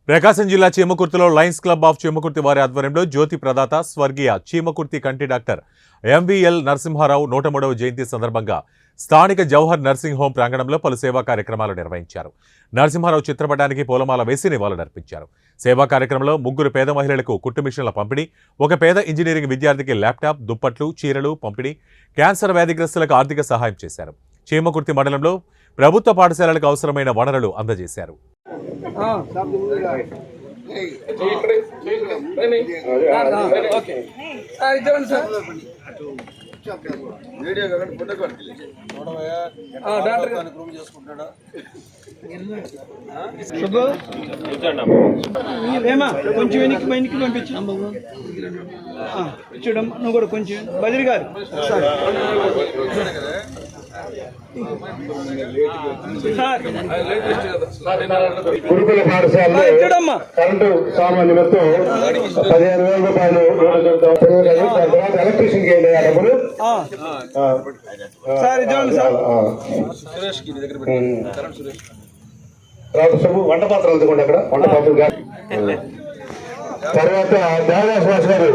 ప్రకాశం జిల్లా చీమకుర్తిలో Lions club of Chimakurthi వారి ఆధ్వర్యంలో జ్యోతి ప్రదాత స్వర్గీయ చీమకుర్తి కంటి డాక్టర్ ఎంవీఎల్ నరసింహారావు 103వ జయంతి సందర్భంగా స్థానిక జవహర్ నర్సింగ్ హోం ప్రాంగణంలో పలు సేవా కార్యక్రమాలు నిర్వహించారు. నరసింహారావు చిత్రపటానికి పూలమాల వేసి నివాళులర్పించారు. సేవా కార్యక్రమంలో 3 పేద మహిళలకు కుట్టు మిషన్ల పంపిణీ, ఒక పేద ఇంజనీరింగ్ విద్యార్థికి ల్యాప్టాప్, దుప్పట్లు, చీరలు పంపిణీ, క్యాన్సర్ వ్యాధిగ్రస్తులకు ఆర్థిక సహాయం చేశారు. చీమకుర్తి మండలంలో ప్రభుత్వ పాఠశాలలకు అవసరమైన వనరులు అందజేశారు. కొంచెం వెనక్కి పంపించు చూడమ్మ, నువ్వు కూడా కొంచెం బదిరి గారు గురుకుల పాఠశాలలో కరెంటు సామాన్ నిమిత్తం 15,000 రూపాయలు తర్వాత ఎలక్ట్రీషియన్ కి డబ్బులు తర్వాత వంట పాత్రలు అందుకోండి. అక్కడ వంట పాత్రలు తర్వాత దేవదాస్ గారు